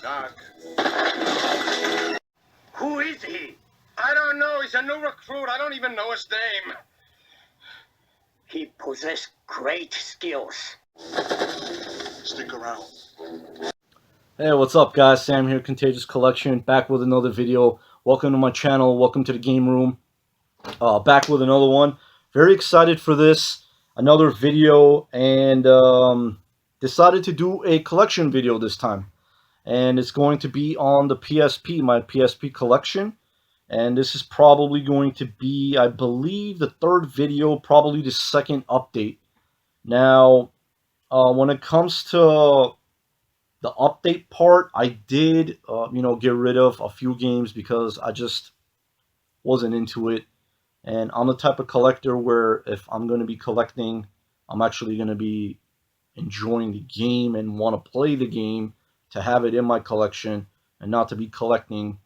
Doc. Who is he? I don't know. He's a new recruit. I don't even know his name. He possessed great skills. Stick around. Hey, what's up guys? Sam here, Contagious Collection, back with another video. Welcome to my channel, welcome to the game room. Back with another one. Very excited for this, another video, and decided to do a collection video this time. And it's going to be on the PSP, my PSP Collection. And this is probably going to be, I believe, the third video, probably the second update. Now, when it comes to the update part, I did, get rid of a few games because I just wasn't into it. And I'm the type of collector where if I'm going to be collecting, I'm actually going to be enjoying the game and want to play the game to have it in my collection and not to be collecting,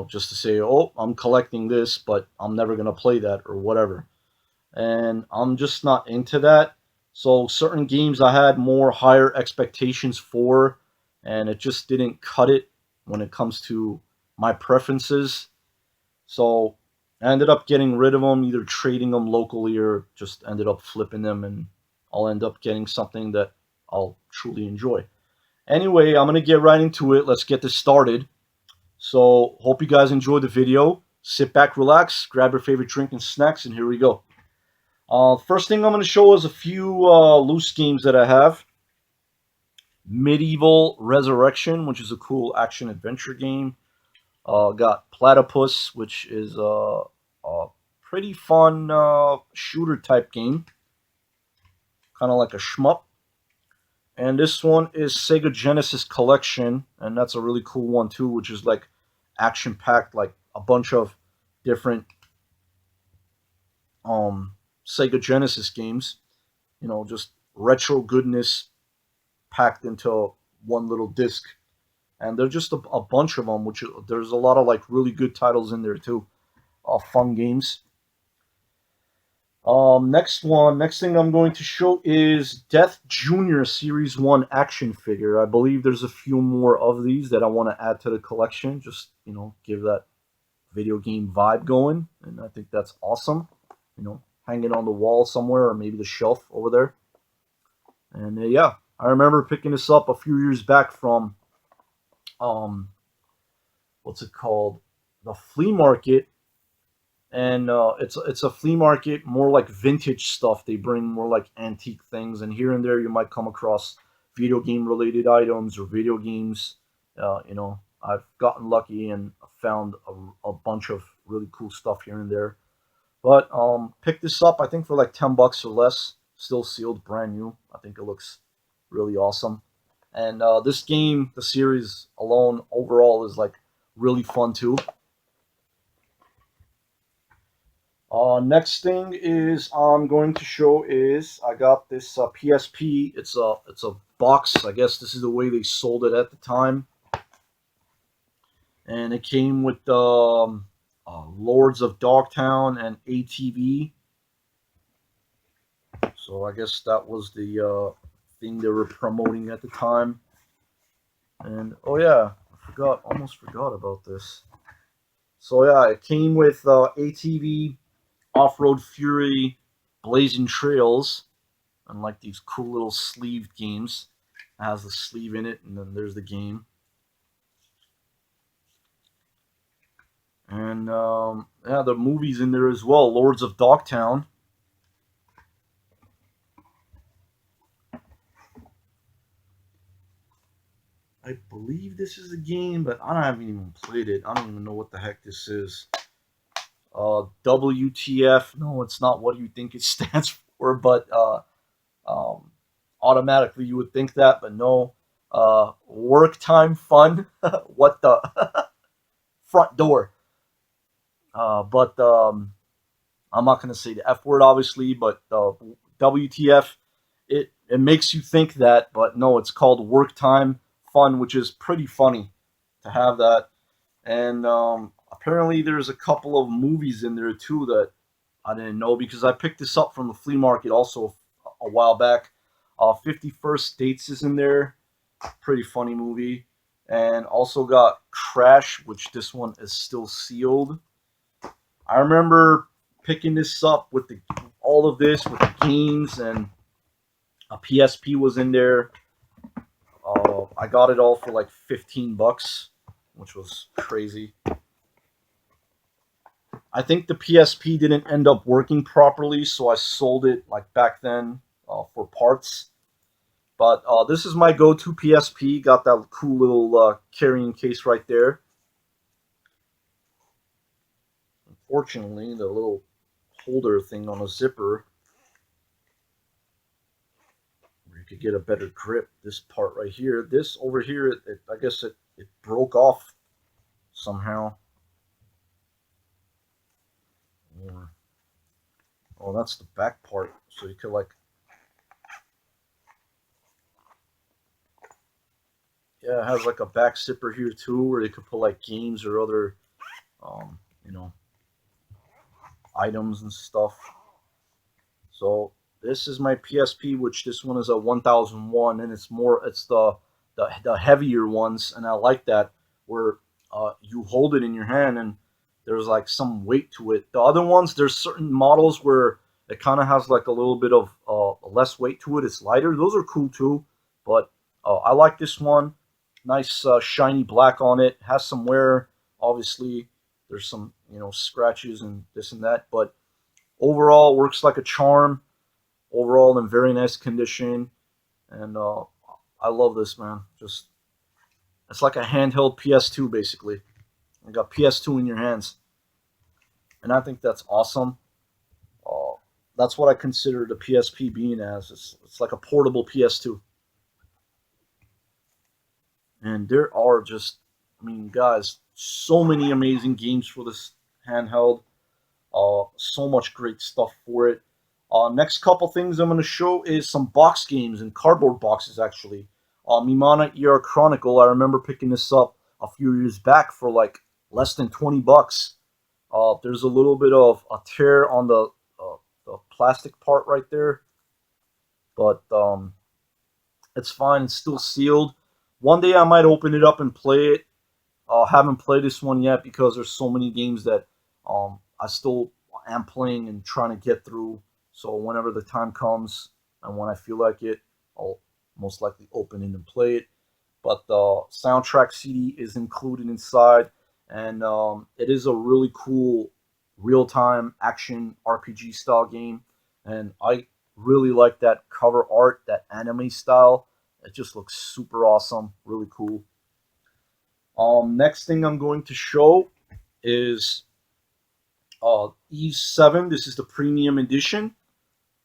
just to say, oh, I'm collecting this, but I'm never going to play that or whatever. And I'm just not into that. So certain games I had more higher expectations for, and it just didn't cut it when it comes to my preferences. So I ended up getting rid of them, either trading them locally or just ended up flipping them, and I'll end up getting something that I'll truly enjoy. Anyway, I'm going to get right into it. Let's get this started. So hope you guys enjoyed the video. Sit back, relax, grab your favorite drink and snacks, and here we go. First thing I'm going to show is a few loose games that I have. Medieval Resurrection, which is a cool action-adventure game. Got Platypus, which is a pretty fun shooter-type game. Kind of like a shmup. And this one is Sega Genesis Collection, and that's a really cool one too, which is like action-packed, like a bunch of different Sega Genesis games, just retro goodness packed into one little disc. And there's just a bunch of them, which there's a lot of like really good titles in there too, fun games. Next thing I'm going to show is Death Jr. Series 1 action figure. I believe there's a few more of these that I want to add to the collection, just give that video game vibe going, and I think that's awesome. Hanging on the wall somewhere, or maybe the shelf over there. And yeah, I remember picking this up a few years back from what's it called, the flea market. And it's a flea market, more like vintage stuff. They bring more like antique things, and here and there you might come across video game related items or video games. I've gotten lucky and found a bunch of really cool stuff here and there. But picked this up, I think, for like 10 bucks or less. Still sealed, brand new. I think it looks really awesome. And this game, the series alone, overall, is like really fun too. Next thing is I'm going to show is I got this PSP. It's a box. I guess this is the way they sold it at the time. And it came with Lords of Dogtown and ATV. So I guess that was the thing they were promoting at the time. And oh yeah, almost forgot about this. So yeah, it came with ATV, Off-Road Fury, Blazing Trails, and like these cool little sleeved games. It has the sleeve in it, and then there's the game. And yeah, the movie's in there as well, Lords of Dogtown. I believe this is a game, but I haven't even played it. I don't even know what the heck this is. WTF. No, it's not what you think it stands for, but automatically you would think that, but no. Work time fun. What the? Front door. But I'm not going to say the F word, obviously, but WTF, it makes you think that, but no, it's called Work Time Fun, which is pretty funny to have that. And apparently there's a couple of movies in there too that I didn't know, because I picked this up from the flea market also a while back. 51st Dates is in there. Pretty funny movie. And also got Crash, which this one is still sealed. I remember picking this up with all of this with the games, and a PSP was in there. I got it all for like $15, which was crazy. I think the PSP didn't end up working properly, so I sold it like back then for parts. But this is my go-to PSP. Got that cool little carrying case right there. Unfortunately, the little holder thing on a zipper, where you could get a better grip. This part right here, this over here, I guess it broke off somehow. Or, oh, that's the back part. So you could like, yeah, it has like a back zipper here too, where you could put like games or other, you know, items and stuff. So this is my PSP, which this one is a 1001, and it's the heavier ones, and I like that where you hold it in your hand and there's like some weight to it. The other ones, there's certain models where it kind of has like a little bit of less weight to it. It's lighter. Those are cool too, but I like this one. Nice shiny black on it. Has some wear. Obviously, there's some scratches and this and that, but overall works like a charm. Overall in very nice condition, and I love this, man. Just it's like a handheld PS2 basically. You got PS2 in your hands, and I think that's awesome. Uh, that's what I consider the PSP being as. It's like a portable PS2, and there are just, I mean, guys, so many amazing games for this handheld. So much great stuff for it. Next couple things I'm going to show is some box games and cardboard boxes, actually. Mimana ER Chronicle, I remember picking this up a few years back for like less than $20. There's a little bit of a tear on the plastic part right there, but it's fine. It's still sealed. One day I might open it up and play it. Haven't played this one yet because there's so many games that I still am playing and trying to get through. So whenever the time comes and when I feel like it, I'll most likely open it and play it. But the soundtrack CD is included inside, and it is a really cool real-time action RPG style game. And I really like that cover art, that anime style. It just looks super awesome, really cool. Next thing I'm going to show is Eve 7. This is the premium edition,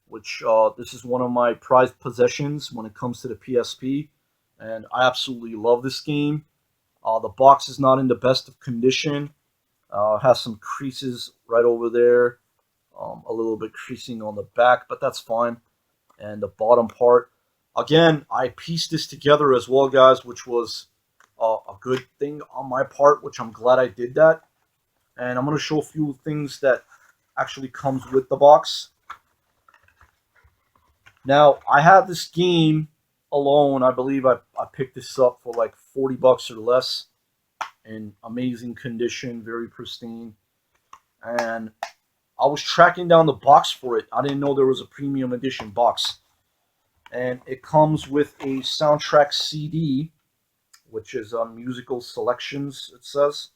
which this is one of my prized possessions when it comes to the PSP, and I absolutely love this game. The box is not in the best of condition. Has some creases right over there, a little bit creasing on the back, but that's fine. And the bottom part, again, I pieced this together as well, guys, which was a good thing on my part, which I'm glad I did that. And I'm going to show a few things that actually comes with the box. Now, I have this game alone. I believe I picked this up for like $40 or less in amazing condition, very pristine. And I was tracking down the box for it. I didn't know there was a premium edition box. And it comes with a soundtrack CD, which is musical selections, it says.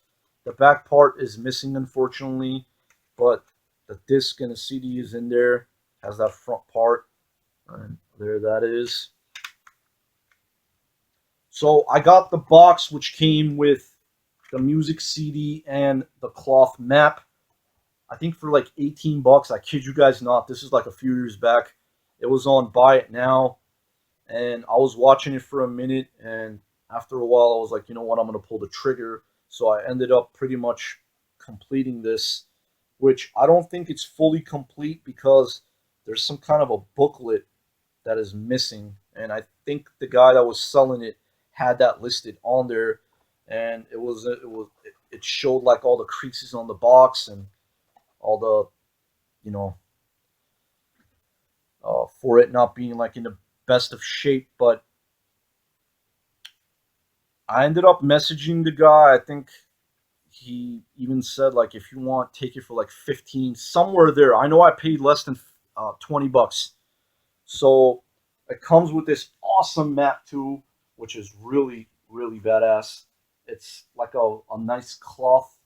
The back part is missing, unfortunately, but the disc and the CD is in there. Has that front part, and there that is. So I got the box, which came with the music CD and the cloth map. I think for like $18. I kid you guys not. This is like a few years back. It was on Buy It Now, and I was watching it for a minute, and after a while, I was like, you know what, I'm going to pull the trigger. So I ended up pretty much completing this, which I don't think it's fully complete because there's some kind of a booklet that is missing, and I think the guy that was selling it had that listed on there, and it showed like all the creases on the box and all the, you know, for it not being like in the best of shape, but I ended up messaging the guy. I think he even said like, if you want, take it for like 15, somewhere there. I know I paid less than $20. So it comes with this awesome map too, which is really, really badass. It's like a nice cloth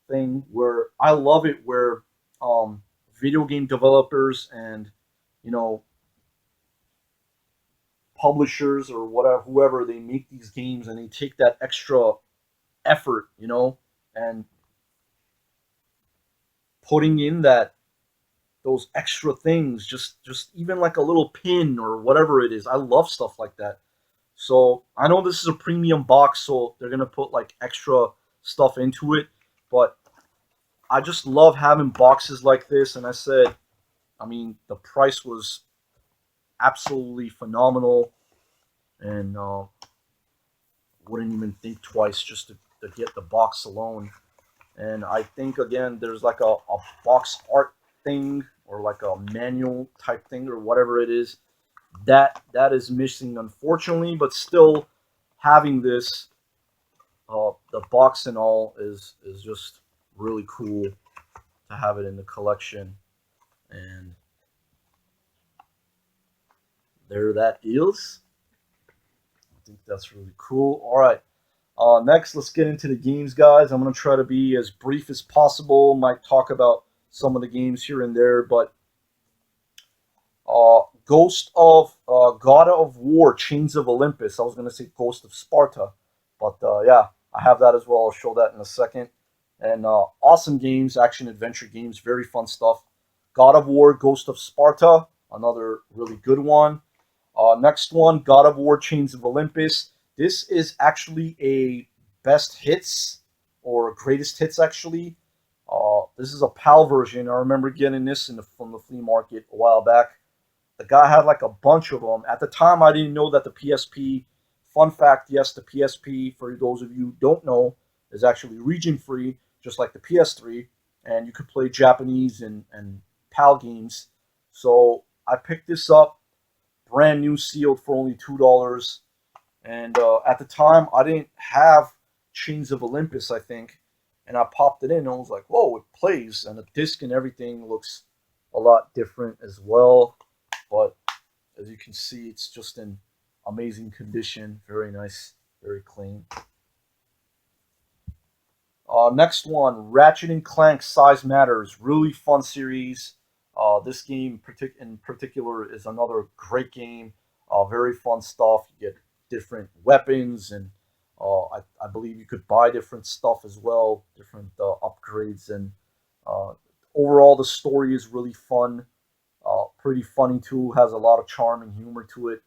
thing where I love it where um, video game developers and you know publishers or whatever whoever they make these games and they take that extra effort, and putting in that those extra things, just even like a little pin or whatever it is. I love stuff like that. So I know this is a premium box, so they're gonna put like extra stuff into it, but I just love having boxes like this. And I mean, the price was absolutely phenomenal, and wouldn't even think twice just to get the box alone. And I think again, there's like a box art thing or like a manual type thing or whatever it is that is missing, unfortunately. But still, having this, the box and all, is just really cool to have it in the collection. And there that is. I think that's really cool. All right. Next, let's get into the games, guys. I'm going to try to be as brief as possible. Might talk about some of the games here and there, but Ghost of God of War, Chains of Olympus. I was going to say Ghost of Sparta, but yeah, I have that as well. I'll show that in a second. And awesome games, action adventure games, very fun stuff. God of War, Ghost of Sparta, another really good one. Next one, God of War, Chains of Olympus. This is actually a best hits or greatest hits, actually. This is a PAL version. I remember getting this from the flea market a while back. The guy had like a bunch of them. At the time, I didn't know that the PSP, fun fact, yes, the PSP, for those of you who don't know, is actually region free, just like the PS3. And you could play Japanese and PAL games. So I picked this up, brand new, sealed for only $2. And at the time, I didn't have Chains of Olympus, I think. And I popped it in and I was like, whoa, it plays. And the disc and everything looks a lot different as well. But as you can see, it's just in amazing condition. Very nice, very clean. Next one, Ratchet and Clank Size Matters. Really fun series. This game in particular is another great game. Very fun stuff. You get different weapons, and I believe you could buy different stuff as well, different upgrades. And overall, the story is really fun. Pretty funny too, has a lot of charm and humor to it.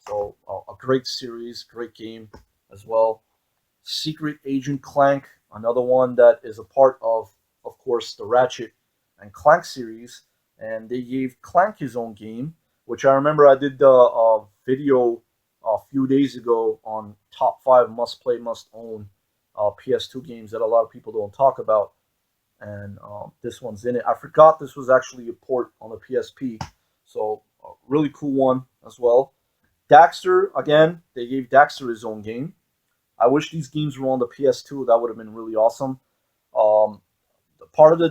So a great series, great game as well. Secret Agent Clank, another one that is a part of course, the Ratchet and Clank series. And they gave Clank his own game, which I remember I did the video a few days ago on top 5 must play, must own PS2 games that a lot of people don't talk about. And this one's in it. I forgot this was actually a port on the PSP. So, a really cool one as well. Daxter, again, they gave Daxter his own game. I wish these games were on the PS2. That would have been really awesome. Um, Part of the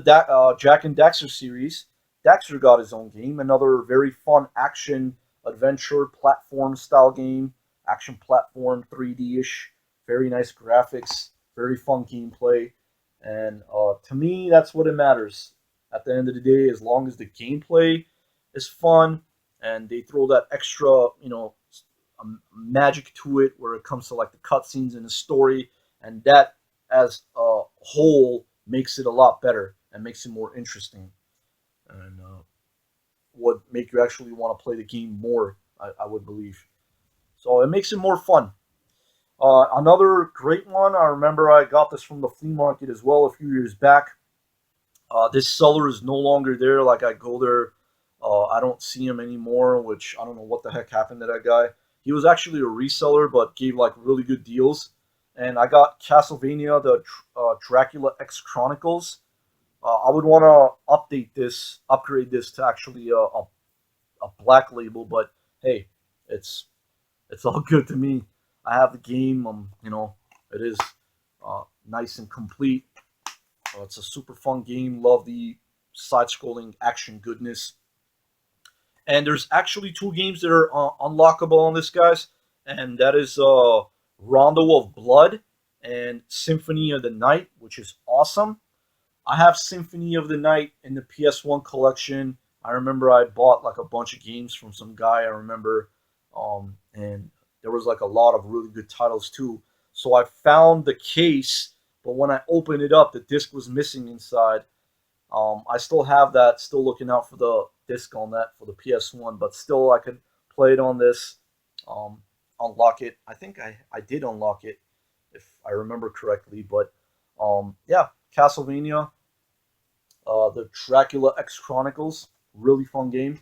Jack and Daxter series, Daxter got his own game. Another very fun action adventure platform style game. Action platform, 3D-ish. Very nice graphics. Very fun gameplay. And to me, that's what it matters. At the end of the day, as long as the gameplay is fun and they throw that extra, magic to it where it comes to like the cutscenes and the story, and that as a whole makes it a lot better and makes it more interesting, and would make you actually want to play the game more, I would believe. So it makes it more fun. Another great one, I remember I got this from the flea market as well a few years back. This seller is no longer there. Like, I go there, I don't see him anymore, which I don't know what the heck happened to that guy. He was actually a reseller, but gave like really good deals. And I got Castlevania, the Dracula X Chronicles. I would want to upgrade this to actually a black label, but hey, it's all good to me. I have the game. You know, it is nice and complete. It's a super fun game. Love the side-scrolling action goodness. And there's actually two games that are unlockable on this, guys, and that is Rondo of Blood and Symphony of the Night, which is awesome. I have Symphony of the Night in the PS1 collection. I remember I bought like a bunch of games from some guy. I remember, and there was like a lot of really good titles too. So I found the case, but when I opened it up, the disc was missing inside. I still have that. Still looking out for the disc on that for the PS1, but still I could play it on this. Unlock it. I think I did unlock it, if I remember correctly. But yeah, Castlevania, the Dracula X Chronicles, really fun game.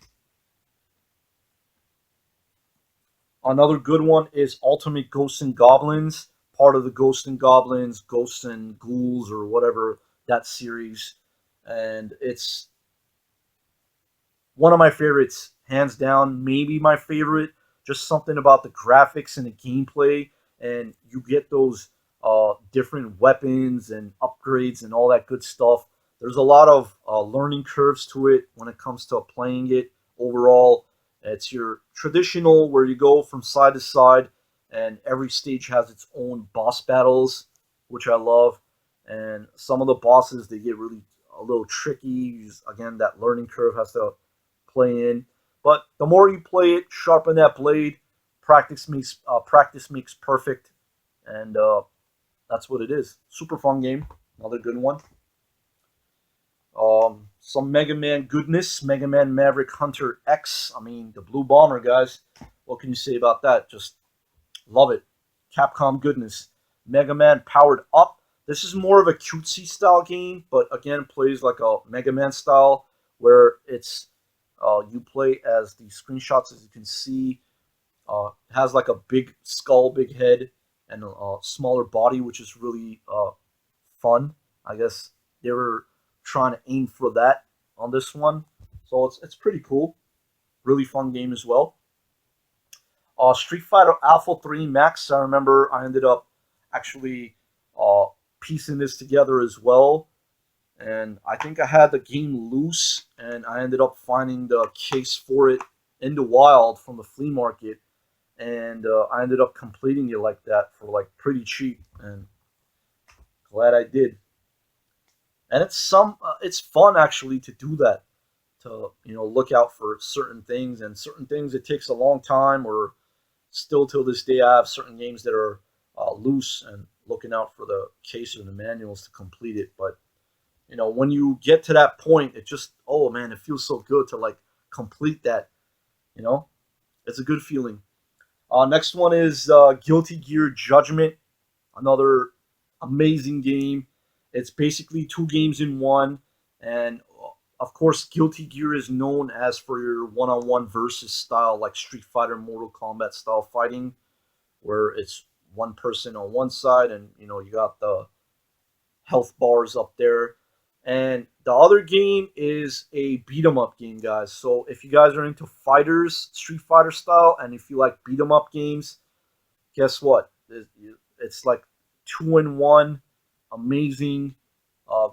Another good one is Ultimate Ghosts and Goblins, part of the Ghosts and Goblins, Ghosts and Ghouls, or whatever that series. And it's one of my favorites, hands down, maybe my favorite. Just something about the graphics and the gameplay, and you get those different weapons and upgrades and all that good stuff. There's a lot of learning curves to it when it comes to playing it overall. It's your traditional where you go from side to side, and every stage has its own boss battles, which I love. And some of the bosses, they get really a little tricky. Again, that learning curve has to play in. But the more you play it, sharpen that blade. Practice makes perfect, and that's what it is. Super fun game. Another good one. Some Mega Man goodness. Mega Man Maverick Hunter X. I mean, the Blue Bomber, guys. What can you say about that? Just love it. Capcom goodness. Mega Man Powered Up. This is more of a cutesy style game, but again, plays like a Mega Man style, where it's you play as the screenshots, as you can see. Has like a big skull, big head, and a smaller body, which is really fun. I guess they were trying to aim for that on this one, so it's pretty cool. Really fun game as well. Street Fighter Alpha 3 Max. I remember I ended up actually piecing this together as well. And I think I had the game loose, and I ended up finding the case for it in the wild from the flea market. And I ended up completing it like that for like pretty cheap, and glad I did. And it's fun actually to do that, to look out for certain things, and certain things it takes a long time, or still till this day I have certain games that are loose, and looking out for the case or the manuals to complete it. But when you get to that point, it just, oh man, it feels so good to like complete that. It's a good feeling. Next one is Guilty Gear Judgment, another amazing game. It's basically two games in one, and of course, Guilty Gear is known as for your one-on-one versus style, like Street Fighter, Mortal Kombat style fighting, where it's one person on one side, and you got the health bars up there. And the other game is a beat 'em up game, guys. So if you guys are into fighters, Street Fighter style, and if you like beat 'em up games, guess what? It's like 2-in-1, amazing.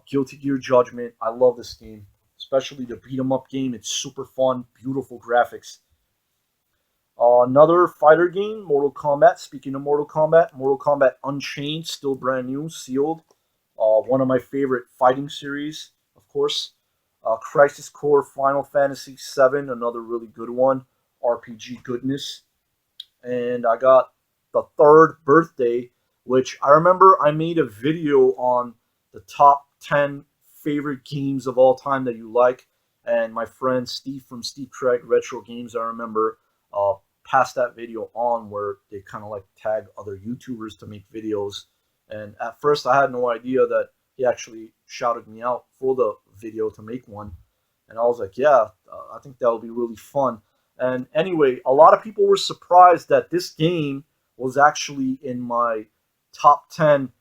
Guilty Gear Judgment. I love this game, especially the beat 'em up game. It's super fun, beautiful graphics. Another fighter game, Mortal Kombat. Speaking of Mortal Kombat Unchained, still brand new, sealed. One of my favorite fighting series, of course. Crisis Core Final Fantasy VII, another really good one. RPG goodness. And I got the third birthday, which I remember I made a video on the top 10 favorite games of all time that you like. And my friend Steve from Steve Craig Retro Games, I remember, passed that video on, where they kind of like tag other YouTubers to make videos. And at first I had no idea that he actually shouted me out for the video to make one. And I was like, yeah, I think that would be really fun. And anyway, a lot of people were surprised that this game was actually in my top 10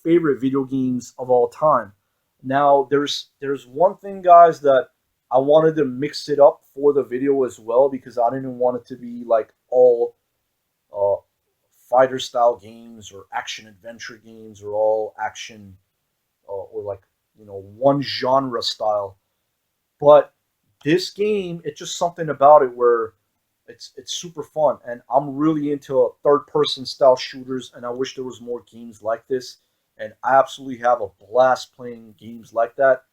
favorite video games of all time. Now, there's one thing, guys, that I wanted to mix it up for the video as well, because I didn't want it to be like all fighter style games or action adventure games or all action or like one genre style. But this game, it's just something about it where it's super fun, and I'm really into third person style shooters, and I wish there was more games like this. And I absolutely have a blast playing games like that.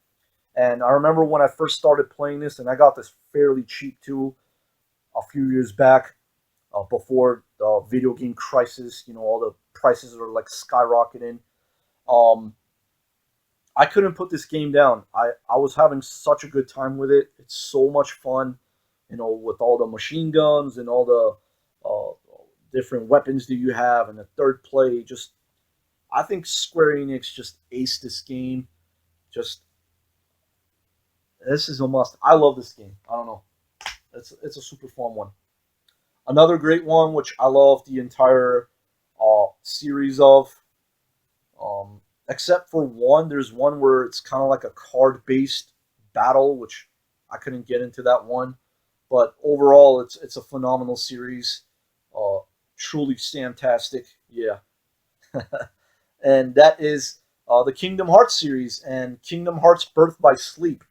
And I remember when I first started playing this, and I got this fairly cheap too, a few years back, before the video game crisis. All the prices are like skyrocketing. Um, I couldn't put this game down. I was having such a good time with it. It's so much fun, with all the machine guns and all the different weapons that you have, and the third play. Just, I think Square Enix just aced this game. Just, this is a must. I love this game. I don't know. It's a super fun one. Another great one, which I love the entire series of. Except for one, there's one where it's kind of like a card-based battle, which I couldn't get into that one. But overall, it's a phenomenal series. Truly fantastic. Yeah. And that is the Kingdom Hearts series and Kingdom Hearts Birth by Sleep.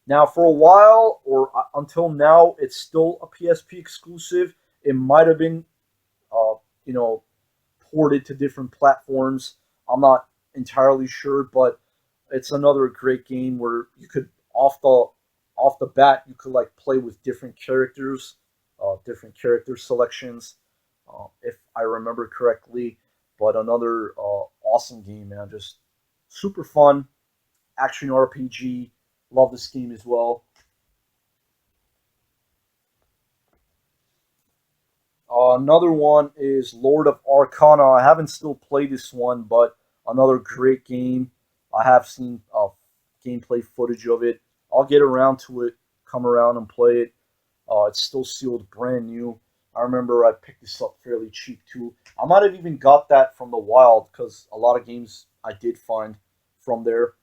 Now, for a while, or until now, it's still a PSP exclusive. It might have been, you know, ported to different platforms. I'm not entirely sure, but it's another great game where you could off the bat you could like play with different characters, different character selections, if I remember correctly. But another awesome game, man. Just super fun action RPG. Love this game as well. Another one is Lord of Arcana. I haven't still played this one, but another great game. I have seen gameplay footage of it. I'll get around to it, come around and play it. It's still sealed brand new. I remember I picked this up fairly cheap too. I might have even got that from the Wild because a lot of games I did find from there,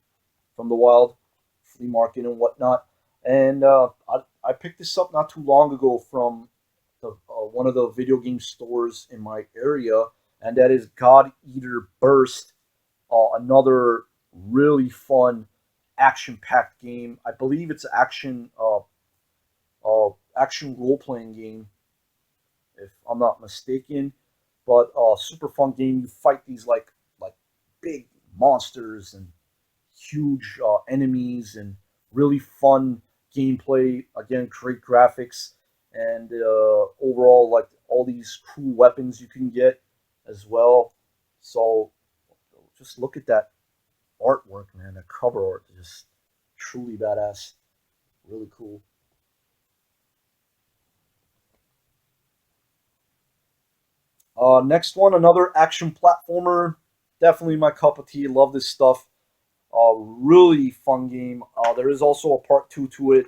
from the Wild flea market and whatnot. And I picked this up not too long ago from one of the video game stores in my area, and that is God Eater Burst, another really fun action-packed game. I believe it's action role-playing game, if I'm not mistaken. But super fun game. You fight these like big monsters and huge enemies, and really fun gameplay. Again, great graphics, and overall, like all these cool weapons you can get as well. So just look at that artwork, man. The cover art is just truly badass. Really cool. Next one, another action platformer. Definitely my cup of tea. Love this stuff. Really fun game. There is also a part 2 to it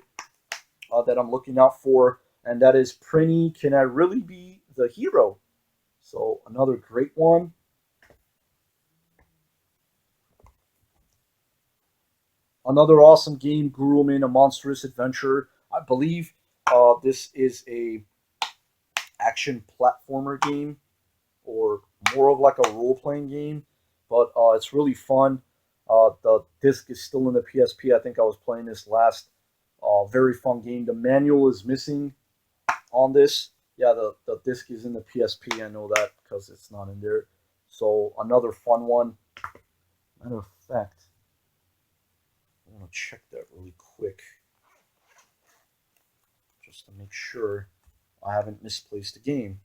that I'm looking out for, and that is Prinny, Can I Really Be the Hero? So another great one. Another awesome game, Gourmet, A Monstrous Adventure. I believe this is a action platformer game, or more of like a role-playing game, but it's really fun. The disc is still in the PSP. I think I was playing this last. Very fun game. The manual is missing on this. Yeah, the disc is in the PSP. I know that because it's not in there. So another fun one. Matter of fact, I want to check that really quick just to make sure I haven't misplaced the game.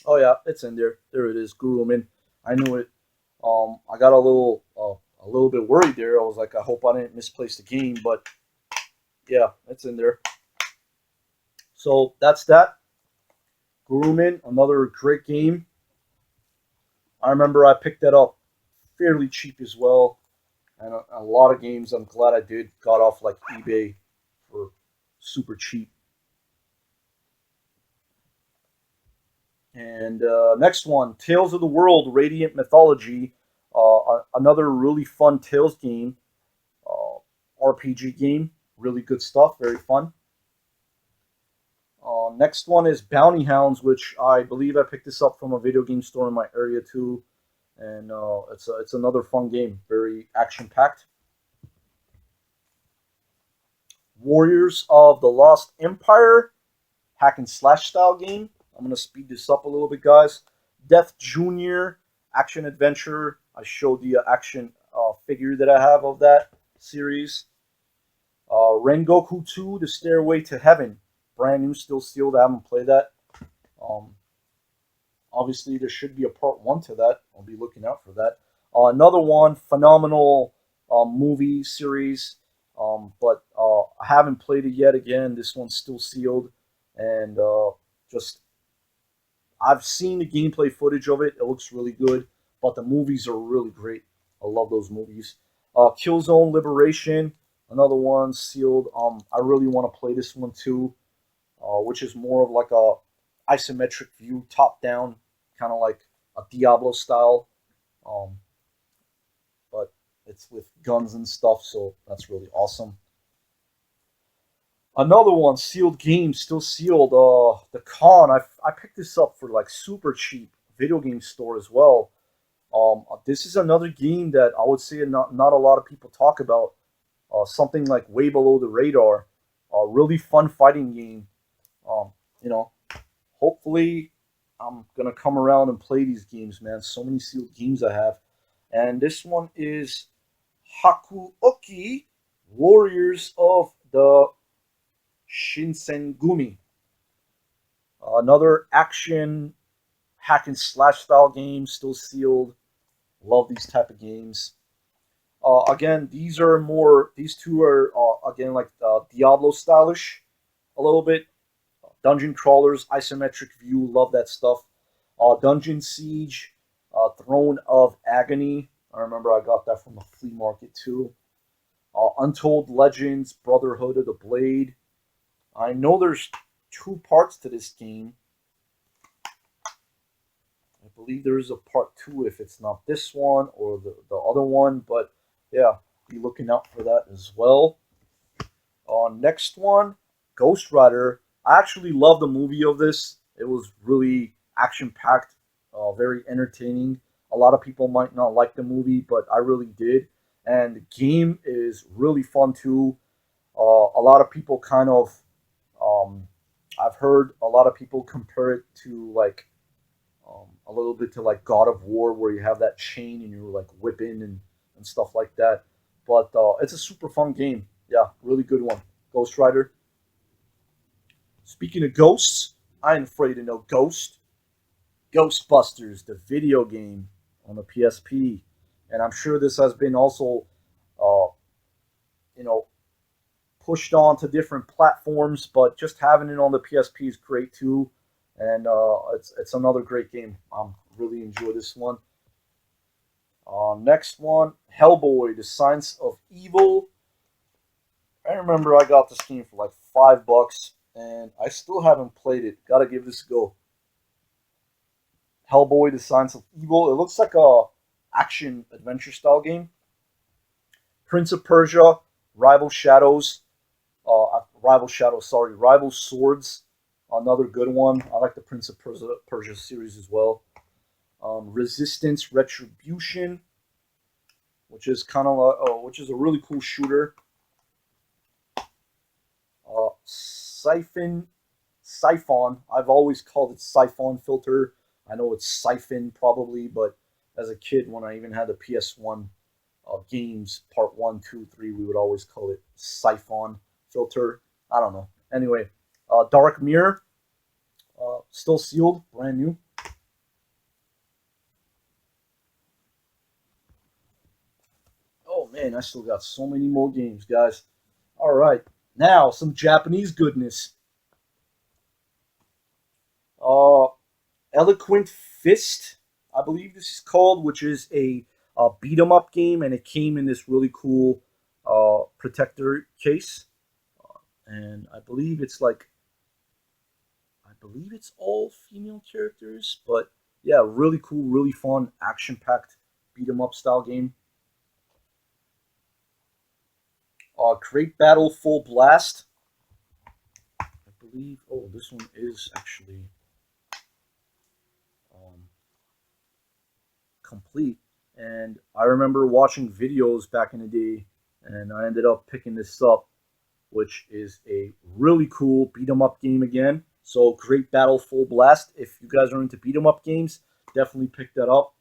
Oh yeah, it's in there. There it is, Gurumin. I knew it. I got a little bit worried there. I was like, I hope I didn't misplace the game, but yeah, it's in there. So that's that. Gurumin, another great game. I remember I picked that up fairly cheap as well, and a lot of games I'm glad I did got off like eBay for super cheap. And next one, Tales of the World, Radiant Mythology. Another really fun Tales game, RPG game. Really good stuff, very fun. Next one is Bounty Hounds, which I believe I picked this up from a video game store in my area too, and it's another fun game, very action packed. Warriors of the Lost Empire, hack and slash style game. I'm gonna speed this up a little bit, guys. Death Junior, action adventure. I showed the action figure that I have of that series. Rengoku 2, The Stairway to Heaven. Brand new, still sealed. I haven't played that. Obviously, there should be a part 1 to that. I'll be looking out for that. Another one, phenomenal movie series. But I haven't played it yet. Again, this one's still sealed. And I've seen the gameplay footage of it. It looks really good. But the movies are really great. I love those movies. Killzone Liberation. Another one sealed. I really want to play this one too, which is more of like a isometric view, top down, kind of like a Diablo style. But it's with guns and stuff, so that's really awesome. Another one, sealed game, still sealed. The Con. I picked this up for like super cheap, video game store as well. This is another game that I would say not a lot of people talk about. Something like way below the radar. Really fun fighting game. Hopefully I'm gonna come around and play these games, man. So many sealed games I have. And this one is Hakuoki, Warriors of the Shinsengumi. Another action hack and slash style game, still sealed. Love these type of games. Again, these two are again like Diablo stylish, a little bit. Dungeon crawlers, isometric view, love that stuff. Dungeon Siege, Throne of Agony. I remember I got that from a flea market too. Untold Legends, Brotherhood of the Blade. I know there's 2 parts to this game. I believe there is a part 2 if it's not this one or the other one, but yeah, be looking out for that as well. Next one, Ghost Rider. I actually love the movie of this. It was really action-packed, very entertaining. A lot of people might not like the movie, but I really did. And the game is really fun too. A lot of people kind of, I've heard a lot of people compare it to like a little bit to like God of War, where you have that chain and you're like whipping and stuff like that. But it's a super fun game. Yeah, really good one. Ghost Rider. Speaking of ghosts, I ain't afraid of no ghost. Ghostbusters, the video game on the PSP. And I'm sure this has been also, pushed on to different platforms, but just having it on the PSP is great too. And it's another great game. Really enjoy this one. Next one, Hellboy, The Science of Evil. I remember I got this game for like $5, and I still haven't played it. Gotta give this a go. Hellboy, The Science of Evil. It looks like a action adventure style game. Prince of Persia, Rival Swords. Another good one. I like the Prince of Persia series as well. Resistance Retribution, which is kind of which is a really cool shooter. Siphon. I've always called it Siphon Filter. I know it's Siphon probably, but as a kid, when I even had the PS1 games, part 1, 2, 3, we would always call it Siphon Filter. I don't know. Anyway, Dark Mirror, still sealed, brand new. Oh man, I still got so many more games, guys. All right, now some Japanese goodness. Eloquent Fist, I believe this is called, which is a beat 'em up game, and it came in this really cool protector case. And I believe it's all female characters, but yeah, really cool, really fun, action-packed beat 'em up style game. Great Battle Full Blast. I believe, oh, this one is actually complete. And I remember watching videos back in the day, and I ended up picking this up, which is a really cool beat 'em up game again. So Great Battle Full Blast. If you guys are into beat 'em up games, definitely pick that up.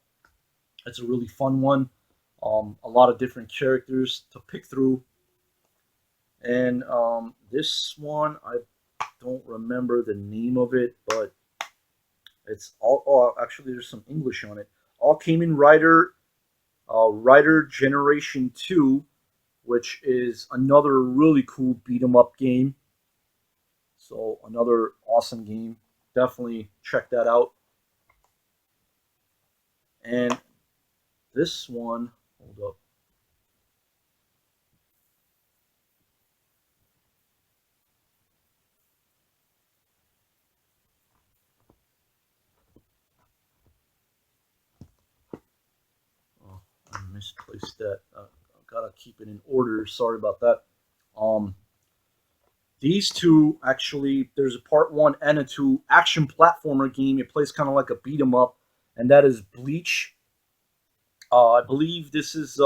It's a really fun one. A lot of different characters to pick through. And this one, I don't remember the name of it, but it's all. Oh, actually, there's some English on it. All Kamen Rider Generation 2, which is another really cool beat 'em up game. So another awesome game. Definitely check that out. And this one, hold up. Oh, I misplaced that. I gotta keep it in order. Sorry about that. These two actually, there's a part one and a two action platformer game. It plays kind of like a beat 'em up, and that is Bleach. I believe this is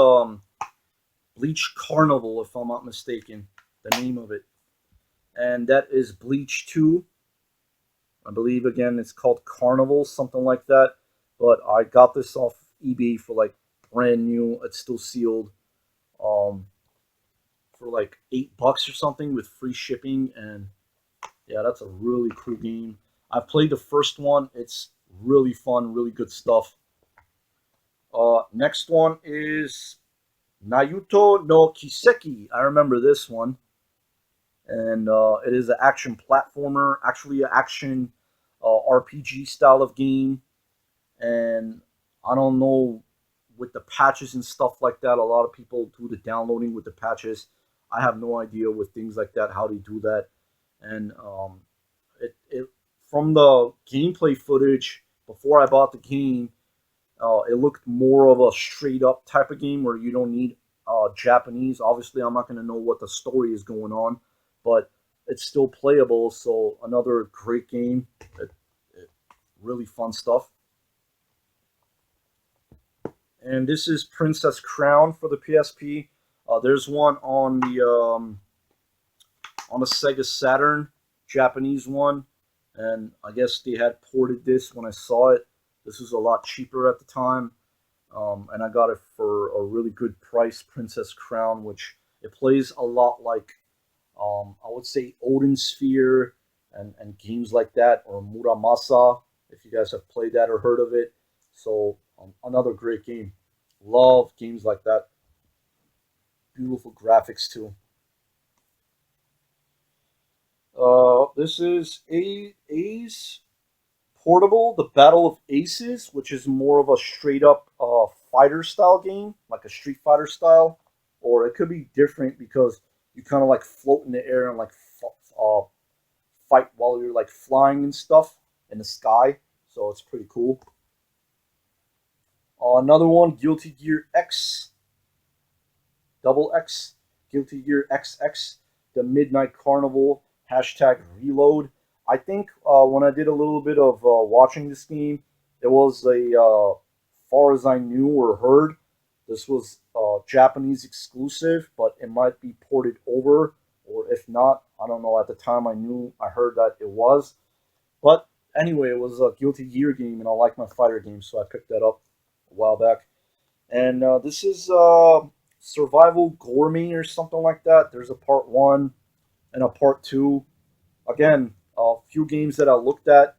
Bleach Carnival, if I'm not mistaken, the name of it. And that is Bleach 2. I believe, again, it's called Carnival, something like that. But I got this off eBay for like brand new. It's still sealed. For like $8 or something with free shipping. And yeah, that's a really cool game. I've played the first one. It's really fun, really good stuff. Next one is Nayuto no Kiseki. I remember this one. And it is an action platformer, actually an action RPG style of game. And I don't know, with the patches and stuff like that, a lot of people do the downloading with the patches. I have no idea with things like that how they do that. And it from the gameplay footage before I bought the game, it looked more of a straight up type of game where you don't need Japanese. Obviously, I'm not going to know what the story is going on, but it's still playable. So another great game. Really fun stuff. And this is Princess Crown for the PSP. There's one on the Sega Saturn, Japanese one, and I guess they had ported this when I saw it. This was a lot cheaper at the time, and I got it for a really good price. Princess Crown, which it plays a lot like I would say Odin Sphere and games like that, or Muramasa, if you guys have played that or heard of it. So another great game. Love games like that. Beautiful graphics too. This is A's Portable, the Battle of Aces, which is more of a straight up fighter style game, like a Street Fighter style, or it could be different because you kind of like float in the air and like fight while you're like flying and stuff in the sky. So it's pretty cool. Another one, Guilty Gear X, Double X, Guilty Gear XX, the Midnight Carnival, hashtag reload. I think when I did a little bit of watching this game, it was far as I knew or heard, this was Japanese exclusive, but it might be ported over, or if not, I don't know. At the time, I heard that it was. But anyway, it was a Guilty Gear game, and I like my fighter games, so I picked that up a while back. And this is Survival Gourmet or something like that. There's a part one and a part two. Again, a few games that I looked at,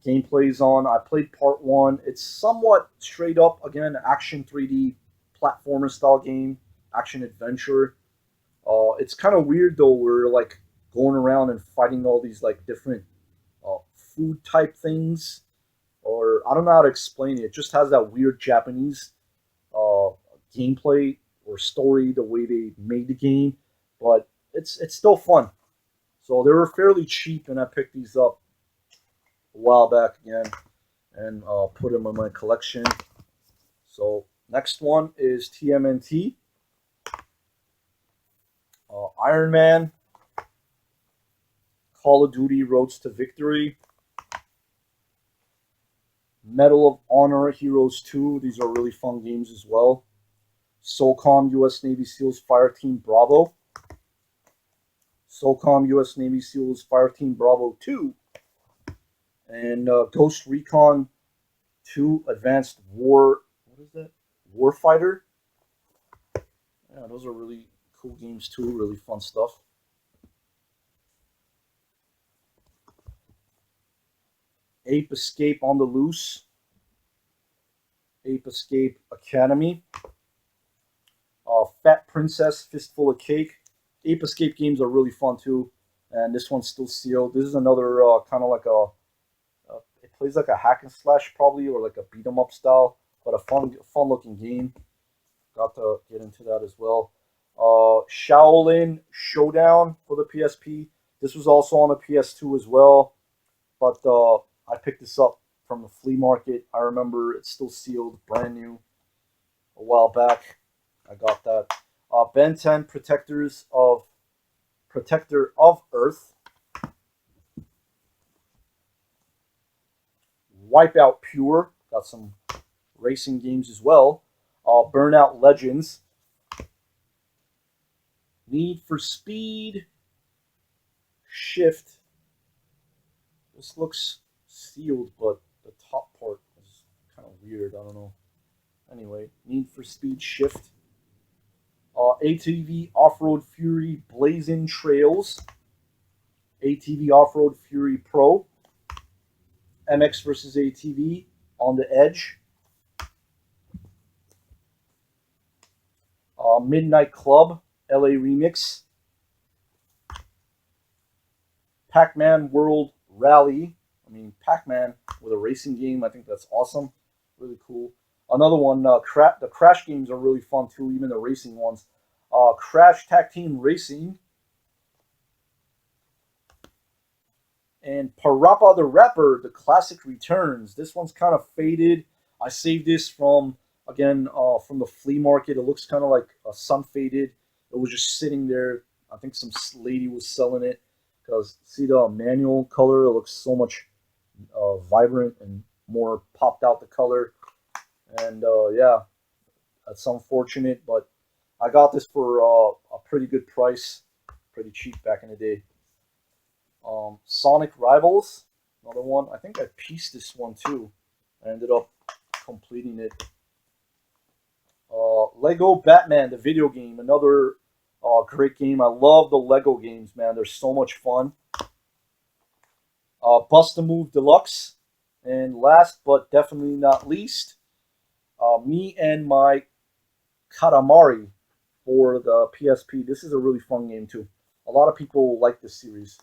gameplays on. I played part one. It's somewhat straight up, again, action 3D platformer style game, action adventure. It's kind of weird though. We're like going around and fighting all these like different food type things, or I don't know how to explain it. It just has that weird Japanese uh, gameplay or story, the way they made the game, but it's still fun. So they were fairly cheap, and I picked these up a while back again, and put them in my collection. So next one is TMNT, Iron Man, Call of Duty Roads to Victory, Medal of Honor Heroes 2. These are really fun games as well. SOCOM US Navy SEALs Fireteam Bravo. SOCOM US Navy SEALs Fireteam Bravo 2. And Ghost Recon 2 Advanced War, what is that? Warfighter. Yeah, those are really cool games too, really fun stuff. Ape Escape on the Loose. Ape Escape Academy. Fat Princess Fistful of Cake. Ape Escape games are really fun too. And this one's still sealed. This is another kind of like it plays like a hack and slash probably, or like a beat 'em up style, but a fun looking game. Got to get into that as well. Shaolin Showdown for the PSP. This was also on the PS2 as well, but I picked this up from the flea market. I remember it's still sealed, brand new, a while back. I got that. Ben 10 Protector of Earth. Wipeout Pure. Got some racing games as well. Burnout Legends. Need for Speed Shift. This looks sealed, but the top part is kind of weird. I don't know. Anyway, Need for Speed Shift. ATV Off-Road Fury Blazing Trails. ATV Off-Road Fury Pro. MX vs. ATV On the Edge. Midnight Club LA Remix. Pac-Man World Rally. I mean, Pac-Man with a racing game. I think that's awesome. Really cool. Another one, the Crash games are really fun too, even the racing ones. Crash Tag Team Racing. And Parappa the Rapper, the classic returns. This one's kind of faded. I saved this from, again, from the flea market. It looks kind of like sun faded. It was just sitting there. I think some lady was selling it. Because see the manual color, it looks so much vibrant and more popped out the color. And yeah, that's unfortunate, but I got this for a pretty good price, pretty cheap back in the day. Sonic Rivals, another one. I think I pieced this one too. I ended up completing it. Lego Batman, the video game, another great game. I love the Lego games, man. They're so much fun. Bust-A-Move Deluxe. And last but definitely not least, Me and My Katamari for the PSP. This is a really fun game too. A lot of people like this series.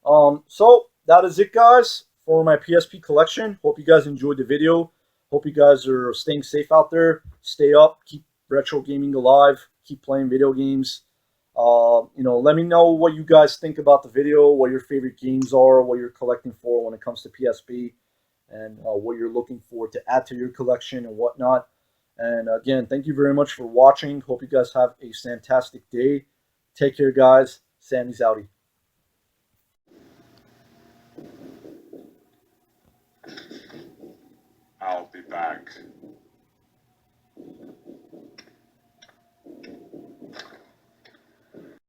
So that is it, guys, for my PSP collection. Hope you guys enjoyed the video. Hope you guys are staying safe out there. Stay up. Keep retro gaming alive. Keep playing video games. Let me know what you guys think about the video, what your favorite games are, what you're collecting for when it comes to PSP, and what you're looking for to add to your collection and whatnot. And again, thank you very much for watching. Hope you guys have a fantastic day. Take care, guys. Sammy's outie. I'll be back.